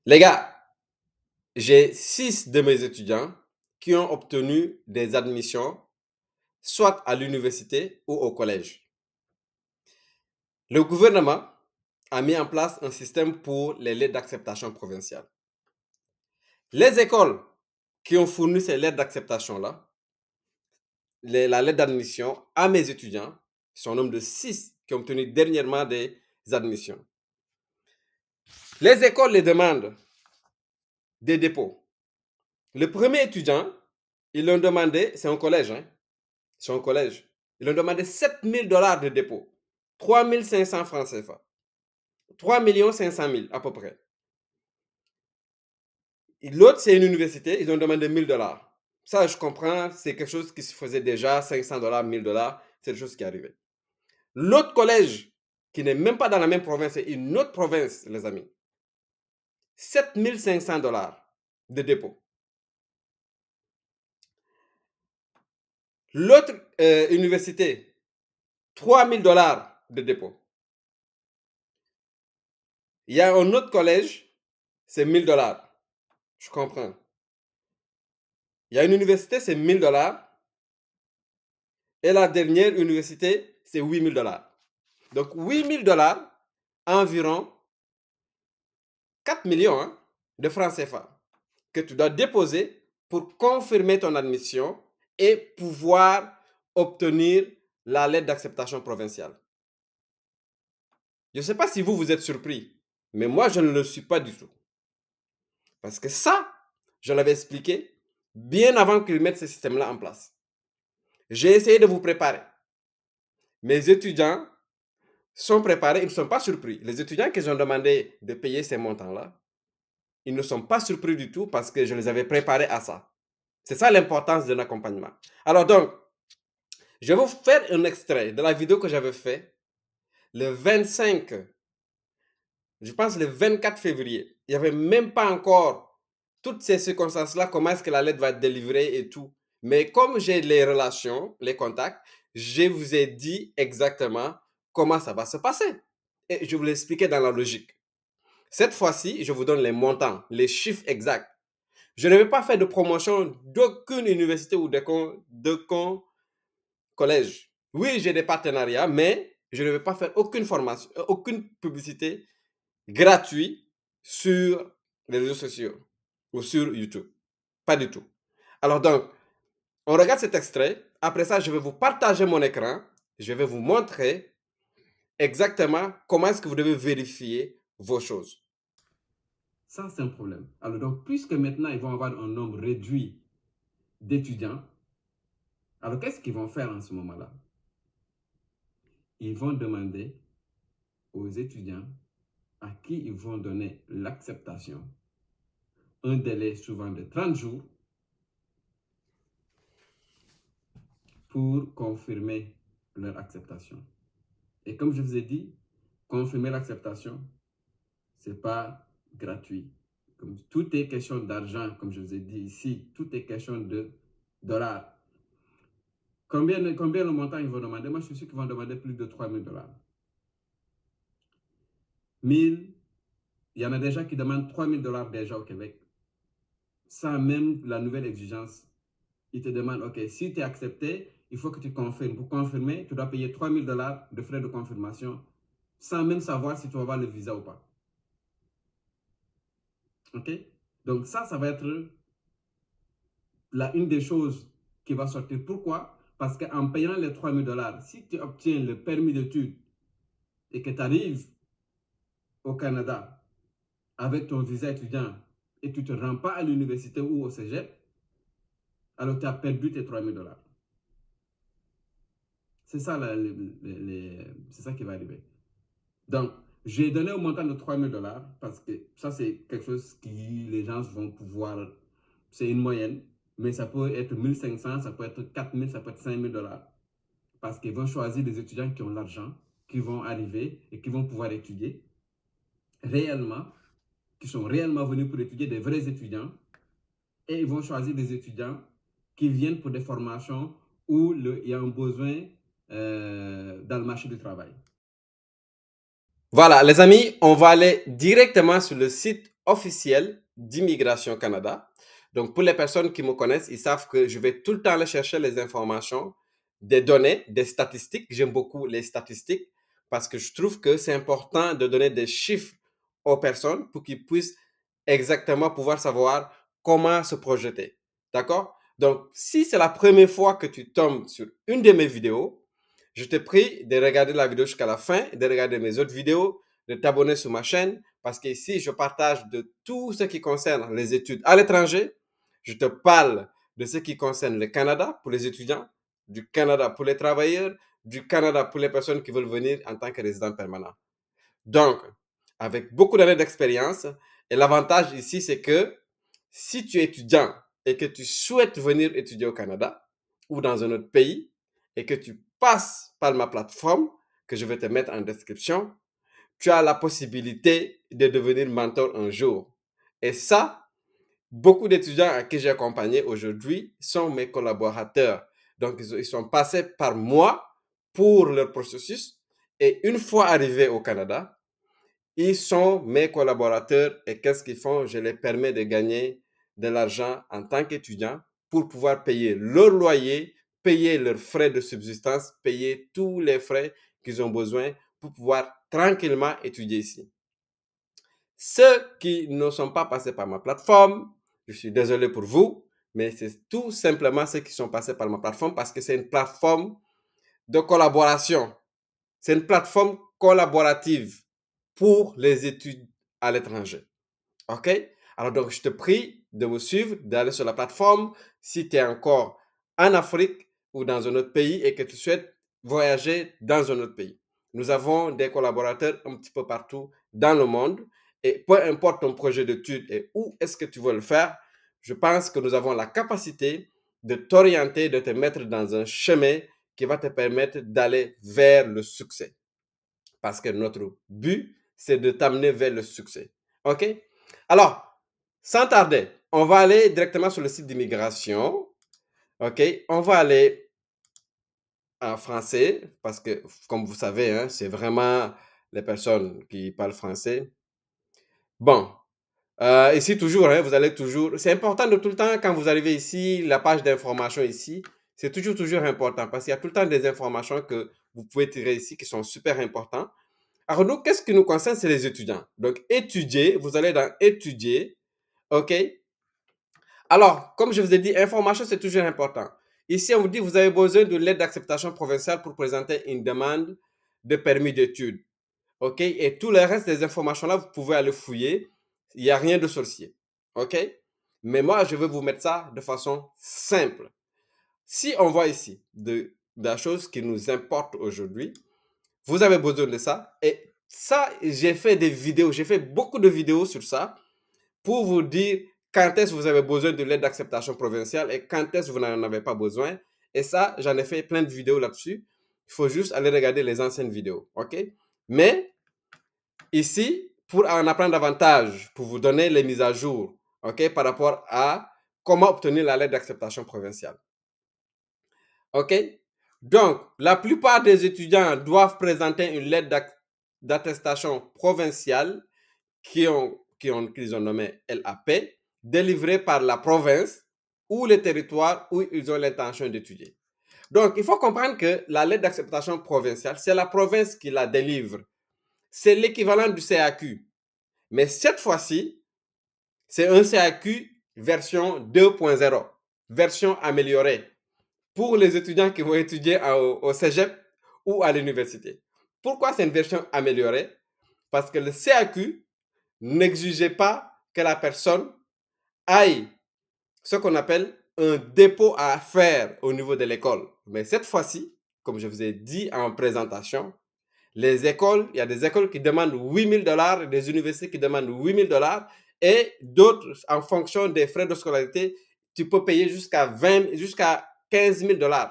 Les gars, j'ai 6 de mes étudiants qui ont obtenu des admissions soit à l'université ou au collège. Le gouvernement a mis en place un système pour les lettres d'acceptation provinciales. Les écoles qui ont fourni ces lettres d'acceptation-là, la lettre d'admission à mes étudiants, sont au nombre de 6 qui ont obtenu dernièrement des admissions. Les écoles les demandent des dépôts. Le premier étudiant, ils l'ont demandé, c'est un collège, hein, c'est un collège. Ils ont demandé 7 000 $ de dépôt, 3 500 francs CFA, 3 500 000 à peu près. L'autre, c'est une université, ils ont demandé 1 000 $. Ça, je comprends, c'est quelque chose qui se faisait déjà, 500 $, 1 000 $, c'est des choses qui arrivaient. L'autre collège, qui n'est même pas dans la même province, c'est une autre province, les amis, 7 500 $ de dépôt. L'autre université, 3 000 $ de dépôt. Il y a un autre collège, c'est 1 000 $. Je comprends. Il y a une université, c'est 1 000 $. Et la dernière université, c'est 8 000 $. Donc 8 000 $, environ 4 millions hein, de francs CFA que tu dois déposer pour confirmer ton admission et pouvoir obtenir la lettre d'acceptation provinciale. Je ne sais pas si vous êtes surpris, mais moi, je ne le suis pas du tout. Parce que ça, je l'avais expliqué bien avant qu'ils mettent ce système-là en place. J'ai essayé de vous préparer. Mes étudiants sont préparés, ils ne sont pas surpris. Les étudiants qui ont demandé de payer ces montants-là, ils ne sont pas surpris du tout parce que je les avais préparés à ça. C'est ça l'importance d'un accompagnement. Alors donc, je vais vous faire un extrait de la vidéo que j'avais fait le 25, je pense le 24 février. Il n'y avait même pas encore toutes ces circonstances-là, comment est-ce que la lettre va être délivrée et tout. Mais comme j'ai les relations, les contacts, je vous ai dit exactement comment ça va se passer. Et je vous l'expliquais dans la logique. Cette fois-ci, je vous donne les montants, les chiffres exacts. Je ne vais pas faire de promotion d'aucune université ou d'aucun collège. Oui, j'ai des partenariats, mais je ne vais pas faire aucune formation, aucune publicité gratuite sur les réseaux sociaux ou sur YouTube. Pas du tout. Alors donc, on regarde cet extrait. Après ça, je vais vous partager mon écran. Je vais vous montrer exactement comment est-ce que vous devez vérifier vos choses. Ça, c'est un problème. Alors donc, puisque maintenant, ils vont avoir un nombre réduit d'étudiants, alors qu'est-ce qu'ils vont faire en ce moment-là? Ils vont demander aux étudiants à qui ils vont donner l'acceptation, un délai souvent de 30 jours, pour confirmer leur acceptation. Et comme je vous ai dit, confirmer l'acceptation, ce n'est pas gratuit. Comme tout est question d'argent, comme je vous ai dit ici, tout est question de dollars. Combien le montant ils vont demander? Moi, je suis sûr qu'ils vont demander plus de 3 000 $. 1000, il y en a déjà qui demandent 3 000 $ déjà au Québec. Sans même la nouvelle exigence. Ils te demandent, OK, si tu es accepté, il faut que tu confirmes. Pour confirmer, tu dois payer 3 000 $ de frais de confirmation sans même savoir si tu vas avoir le visa ou pas. OK? Donc ça va être une des choses qui va sortir. Pourquoi? Parce qu'en payant les 3 000 $, si tu obtiens le permis d'études et que tu arrives au Canada avec ton visa étudiant et tu ne te rends pas à l'université ou au cégep, alors tu as perdu tes 3 000 $. C'est ça, c'est ça qui va arriver. Donc, j'ai donné au montant de 3 000 $ parce que ça, c'est quelque chose qui les gens vont pouvoir, c'est une moyenne, mais ça peut être 1 500, ça peut être 4 000, ça peut être 5 000 $ parce qu'ils vont choisir des étudiants qui ont l'argent, qui vont arriver et qui vont pouvoir étudier réellement, qui sont réellement venus pour étudier, des vrais étudiants, et ils vont choisir des étudiants qui viennent pour des formations où il y a un besoin dans le marché du travail. Voilà, les amis, on va aller directement sur le site officiel d'Immigration Canada. Donc, pour les personnes qui me connaissent, ils savent que je vais tout le temps aller chercher les informations, des données, des statistiques. J'aime beaucoup les statistiques parce que je trouve que c'est important de donner des chiffres aux personnes pour qu'ils puissent exactement pouvoir savoir comment se projeter. D'accord? Donc, si c'est la première fois que tu tombes sur une de mes vidéos, je te prie de regarder la vidéo jusqu'à la fin, de regarder mes autres vidéos, de t'abonner sur ma chaîne parce qu'ici, je partage de tout ce qui concerne les études à l'étranger. Je te parle de ce qui concerne le Canada pour les étudiants, du Canada pour les travailleurs, du Canada pour les personnes qui veulent venir en tant que résidents permanents. Donc, avec beaucoup d'années d'expérience, et l'avantage ici, c'est que si tu es étudiant et que tu souhaites venir étudier au Canada ou dans un autre pays et que tu passes par ma plateforme que je vais te mettre en description, tu as la possibilité de devenir mentor un jour. Et ça, beaucoup d'étudiants à qui j'ai accompagné aujourd'hui sont mes collaborateurs. Donc, ils sont passés par moi pour leur processus. Et une fois arrivés au Canada, ils sont mes collaborateurs et qu'est-ce qu'ils font? Je les permets de gagner de l'argent en tant qu'étudiants pour pouvoir payer leur loyer, payer leurs frais de subsistance, payer tous les frais qu'ils ont besoin pour pouvoir tranquillement étudier ici. Ceux qui ne sont pas passés par ma plateforme, je suis désolé pour vous, mais c'est tout simplement ceux qui sont passés par ma plateforme parce que c'est une plateforme de collaboration. C'est une plateforme collaborative pour les études à l'étranger. OK? Alors, donc, je te prie de me suivre, d'aller sur la plateforme si tu es encore en Afrique ou dans un autre pays et que tu souhaites voyager dans un autre pays. Nous avons des collaborateurs un petit peu partout dans le monde et peu importe ton projet d'études et où est-ce que tu veux le faire, je pense que nous avons la capacité de t'orienter, de te mettre dans un chemin qui va te permettre d'aller vers le succès. Parce que notre but, c'est de t'amener vers le succès. OK? Alors, sans tarder, on va aller directement sur le site d'immigration. OK? On va aller en français parce que, comme vous savez, hein, c'est vraiment les personnes qui parlent français. Bon, ici toujours, hein, vous allez toujours... C'est important de tout le temps, quand vous arrivez ici, la page d'information ici, c'est toujours important parce qu'il y a tout le temps des informations que vous pouvez tirer ici qui sont super importantes. Alors, nous, qu'est-ce qui nous concerne? C'est les étudiants. Donc, étudier, vous allez dans étudier, OK? Alors, comme je vous ai dit, information, c'est toujours important. Ici, on vous dit, vous avez besoin de l'aide d'acceptation provinciale pour présenter une demande de permis d'études. OK? Et tout le reste des informations-là, vous pouvez aller fouiller. Il n'y a rien de sorcier. OK? Mais moi, je vais vous mettre ça de façon simple. Si on voit ici de la chose qui nous importe aujourd'hui, vous avez besoin de ça. Et ça, j'ai fait des vidéos, j'ai fait beaucoup de vidéos sur ça pour vous dire quand est-ce que vous avez besoin de l'aide d'acceptation provinciale et quand est-ce que vous n'en avez pas besoin. Et ça, j'en ai fait plein de vidéos là-dessus. Il faut juste aller regarder les anciennes vidéos. OK? Mais ici, pour en apprendre davantage, pour vous donner les mises à jour, OK, par rapport à comment obtenir la lettre d'acceptation provinciale. OK? Donc, la plupart des étudiants doivent présenter une lettre d'attestation provinciale qu'ils ont nommée LAP, délivrée par la province ou le territoire où ils ont l'intention d'étudier. Donc, il faut comprendre que la lettre d'acceptation provinciale, c'est la province qui la délivre. C'est l'équivalent du CAQ. Mais cette fois-ci, c'est un CAQ version 2.0, version améliorée pour les étudiants qui vont étudier au cégep ou à l'université. Pourquoi c'est une version améliorée? Parce que le CAQ n'exigeait pas que la personne aille ce qu'on appelle un dépôt à faire au niveau de l'école. Mais cette fois-ci, comme je vous ai dit en présentation, les écoles, il y a des écoles qui demandent 8 000 $, des universités qui demandent 8 000 $ et d'autres, en fonction des frais de scolarité, tu peux payer jusqu'à 15 000 $.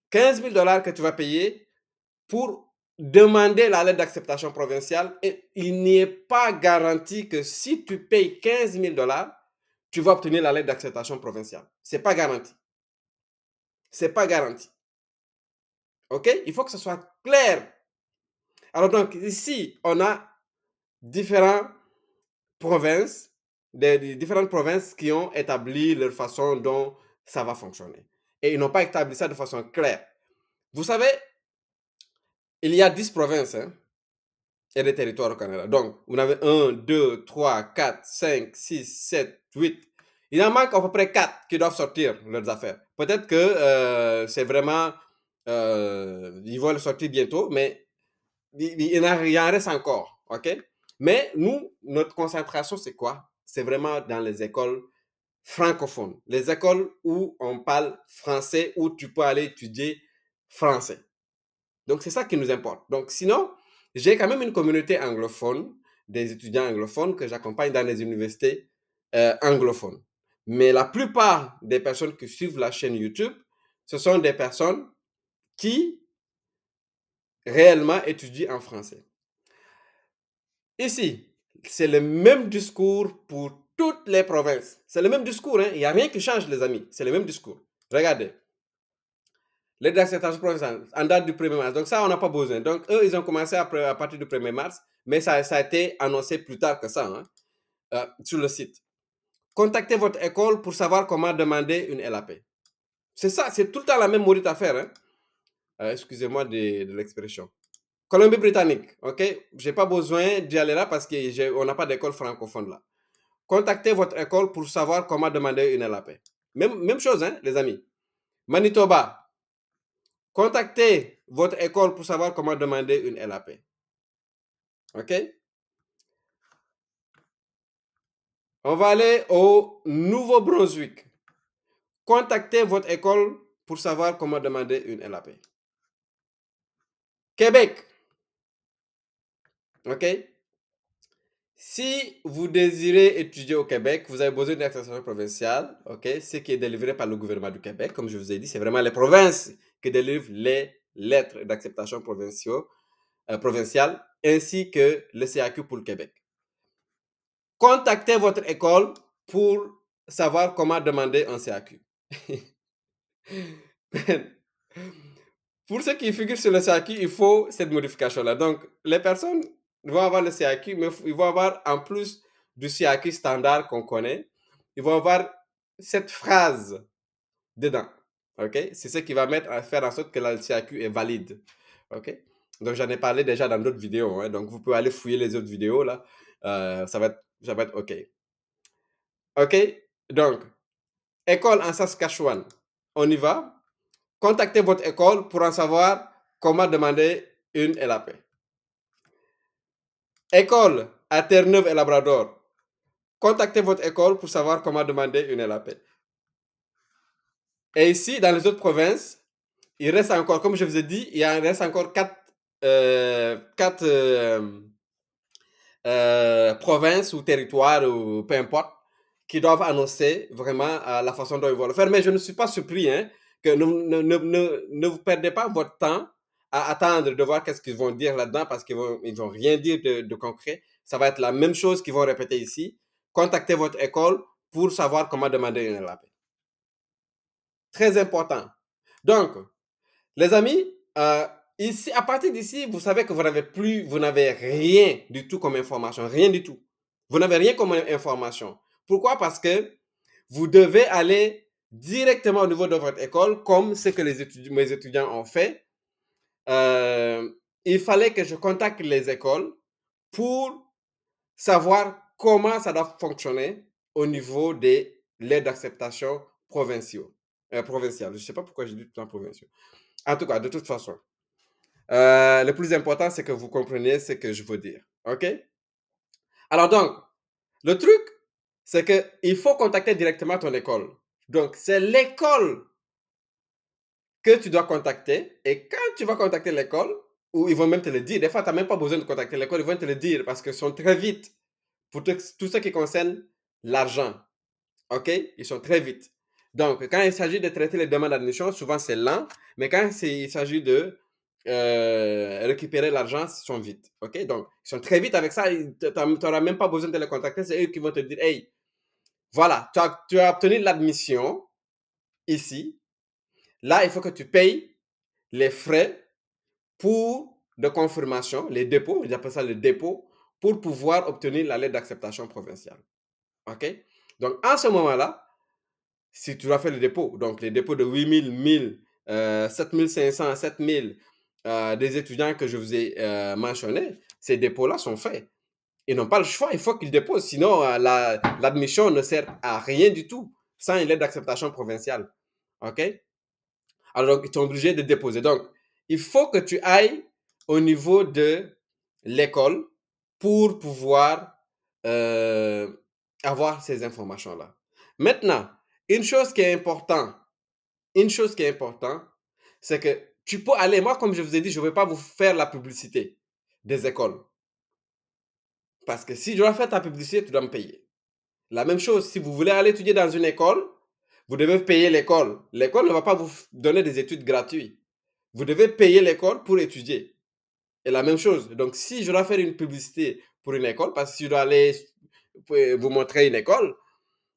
15 000 $ que tu vas payer pour demander la lettre d'acceptation provinciale et il n'est pas garanti que si tu payes 15 000 $, tu vas obtenir la lettre d'acceptation provinciale. Ce n'est pas garanti. Ce n'est pas garanti. OK? Il faut que ce soit clair. Alors donc, ici, on a différents provinces, des différentes provinces qui ont établi leur façon dont ça va fonctionner. Et ils n'ont pas établi ça de façon claire. Vous savez, il y a 10 provinces, hein, et des territoires au Canada. Donc, vous en avez 1, 2, 3, 4, 5, 6, 7, 8. Il en manque à peu près 4 qui doivent sortir leurs affaires. Peut-être que c'est vraiment... ils vont le sortir bientôt, mais il en reste encore. OK? Mais nous, notre concentration, c'est quoi? C'est vraiment dans les écoles francophones. Les écoles où on parle français, où tu peux aller étudier français. Donc, c'est ça qui nous importe. Donc, sinon, j'ai quand même une communauté anglophone, des étudiants anglophones que j'accompagne dans les universités anglophones. Mais la plupart des personnes qui suivent la chaîne YouTube, ce sont des personnes qui réellement étudient en français. Ici, c'est le même discours pour toutes les provinces. C'est le même discours, hein? Il n'y a rien qui change, les amis. C'est le même discours. Regardez. Les d'acceptation provinciale en date du 1er mars. Donc ça, on n'a pas besoin. Donc eux, ils ont commencé à partir du 1er mars, mais ça a été annoncé plus tard que ça, hein, sur le site. Contactez votre école pour savoir comment demander une LAP. C'est ça, c'est tout le temps la même maudite affaire. Hein? Excusez-moi de l'expression. Colombie-Britannique, ok? Je n'ai pas besoin d'y aller là parce qu'on n'a pas d'école francophone là. Contactez votre école pour savoir comment demander une LAP. Même chose, hein, les amis. Manitoba, contactez votre école pour savoir comment demander une LAP. OK? On va aller au Nouveau-Brunswick. Contactez votre école pour savoir comment demander une LAP. Québec. OK? Si vous désirez étudier au Québec, vous avez besoin d'une attestation provinciale, OK? Ce qui est délivré par le gouvernement du Québec. Comme je vous ai dit, c'est vraiment les provinces qui délivrent les lettres d'acceptation provinciale, ainsi que le CAQ pour le Québec. Contactez votre école pour savoir comment demander un CAQ. Pour ceux qui figurent sur le CAQ, il faut cette modification-là. Donc, les personnes vont avoir le CAQ, mais ils vont avoir, en plus du CAQ standard qu'on connaît, ils vont avoir cette phrase dedans. OK? C'est ce qui va faire en sorte que le CAQ est valide. OK? Donc, j'en ai parlé déjà dans d'autres vidéos. Hein? Donc, vous pouvez aller fouiller les autres vidéos, là. Ça va être OK. OK? Donc, école en Saskatchewan. On y va. Contactez votre école pour en savoir comment demander une LAP. École à Terre-Neuve et Labrador. Contactez votre école pour savoir comment demander une LAP. Et ici, dans les autres provinces, il reste encore, comme je vous ai dit, il reste encore quatre provinces ou territoires, ou peu importe, qui doivent annoncer vraiment la façon dont ils vont le faire. Mais je ne suis pas surpris, hein, que ne vous perdez pas votre temps à attendre de voir qu'est-ce qu'ils vont dire là-dedans parce qu'ils vont rien dire de concret. Ça va être la même chose qu'ils vont répéter ici. Contactez votre école pour savoir comment demander une LAP. Très important. Donc, les amis, ici, à partir d'ici, vous savez que vous n'avez rien du tout comme information, rien du tout. Vous n'avez rien comme information. Pourquoi? Parce que vous devez aller directement au niveau de votre école, comme ce que mes étudiants ont fait. Il fallait que je contacte les écoles pour savoir comment ça doit fonctionner au niveau des lettres d'acceptation provinciales. Je ne sais pas pourquoi j'ai dit tout le temps provinciaux. En tout cas, de toute façon, le plus important, c'est que vous compreniez ce que je veux dire. OK? Alors donc, le truc, c'est qu'il faut contacter directement ton école. Donc, c'est l'école que tu dois contacter. Et quand tu vas contacter l'école, ou ils vont même te le dire, des fois, tu n'as même pas besoin de contacter l'école, ils vont te le dire parce qu'ils sont très vite pour tout ce qui concerne l'argent. OK? Ils sont très vite. Donc, quand il s'agit de traiter les demandes d'admission, souvent c'est lent, mais quand il s'agit de récupérer l'argent, ils sont vite. OK? Donc, ils sont très vite avec ça. Tu n'auras même pas besoin de les contacter. C'est eux qui vont te dire, hey, voilà, tu as obtenu l'admission ici. Là, il faut que tu payes les frais de confirmation, les dépôts, j'appelle ça le dépôt, pour pouvoir obtenir la lettre d'acceptation provinciale. OK? Donc, en ce moment-là, si tu dois faire le dépôt, donc les dépôts de 8 000, 1000, 7 500, 7 000 des étudiants que je vous ai mentionnés, ces dépôts-là sont faits. Ils n'ont pas le choix, il faut qu'ils déposent, sinon l'admission ne sert à rien du tout sans une lettre d'acceptation provinciale. OK? Alors, ils sont obligés de déposer. Donc, il faut que tu ailles au niveau de l'école pour pouvoir avoir ces informations-là. Maintenant, une chose qui est importante, c'est que tu peux aller, moi, comme je vous ai dit, je ne vais pas vous faire la publicité des écoles. Parce que si je dois faire ta publicité, tu dois me payer. La même chose, si vous voulez aller étudier dans une école, vous devez payer l'école. L'école ne va pas vous donner des études gratuites. Vous devez payer l'école pour étudier. Et la même chose. Donc, si je dois faire une publicité pour une école, parce que si je dois aller vous montrer une école,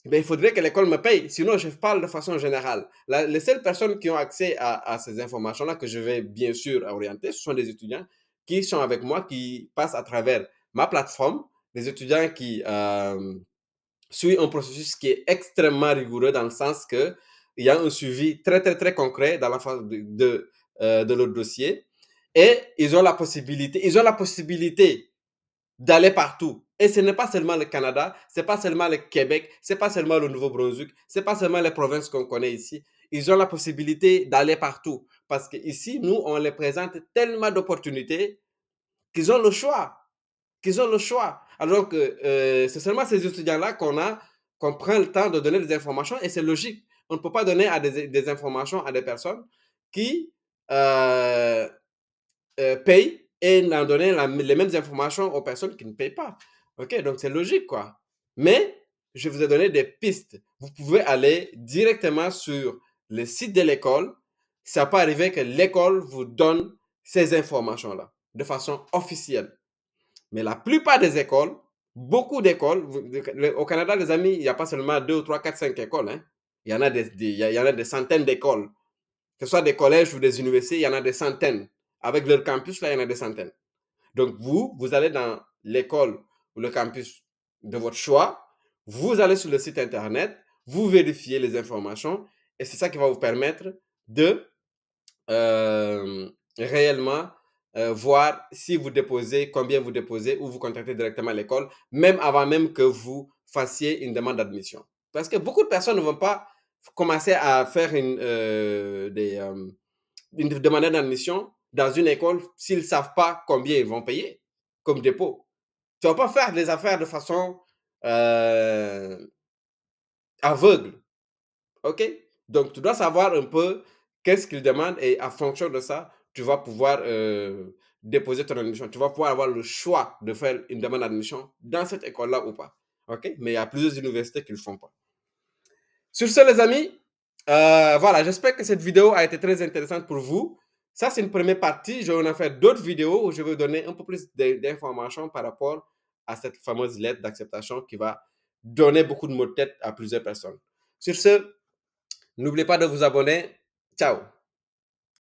ben, il faudrait que l'école me paye. Sinon, je parle de façon générale. Les seules personnes qui ont accès à ces informations-là que je vais bien sûr orienter, ce sont des étudiants qui sont avec moi, qui passent à travers ma plateforme, des étudiants qui suivent un processus qui est extrêmement rigoureux dans le sens que il y a un suivi très, très, très concret dans la phase de leur dossier. Et ils ont la possibilité d'aller partout. Et ce n'est pas seulement le Canada, ce n'est pas seulement le Québec, ce n'est pas seulement le Nouveau-Brunswick, ce n'est pas seulement les provinces qu'on connaît ici. Ils ont la possibilité d'aller partout. Parce qu'ici, nous, on les présente tellement d'opportunités qu'ils ont le choix. Alors que c'est seulement ces étudiants-là qu'on prend le temps de donner des informations et c'est logique. On ne peut pas donner des informations à des personnes qui payent et n'en donner les mêmes informations aux personnes qui ne payent pas. OK, donc c'est logique, quoi. Mais je vous ai donné des pistes. Vous pouvez aller directement sur le site de l'école. Ça peut arriver que l'école vous donne ces informations-là de façon officielle. Mais la plupart des écoles, beaucoup d'écoles, au Canada, les amis, il n'y a pas seulement 2 ou 3, 4, 5 écoles. Hein. Il y en a des centaines d'écoles. Que ce soit des collèges ou des universités, il y en a des centaines. Avec leur campus, là, il y en a des centaines. Donc, vous allez dans l'école ou le campus de votre choix, vous allez sur le site Internet, vous vérifiez les informations et c'est ça qui va vous permettre de réellement voir si vous déposez, combien vous déposez ou vous contactez directement l'école, même avant même que vous fassiez une demande d'admission. Parce que beaucoup de personnes ne vont pas commencer à faire une demande d'admission dans une école s'ils ne savent pas combien ils vont payer comme dépôt. Tu ne vas pas faire des affaires de façon aveugle. OK? Donc, tu dois savoir un peu qu'est-ce qu'ils demandent et en fonction de ça, tu vas pouvoir déposer ton admission. Tu vas pouvoir avoir le choix de faire une demande d'admission dans cette école-là ou pas. OK? Mais il y a plusieurs universités qui ne le font pas. Sur ce, les amis, voilà, j'espère que cette vidéo a été très intéressante pour vous. Ça, c'est une première partie. Je vais en faire d'autres vidéos où je vais vous donner un peu plus d'informations par rapport à cette fameuse lettre d'acceptation qui va donner beaucoup de mots de tête à plusieurs personnes. Sur ce, n'oubliez pas de vous abonner. Ciao.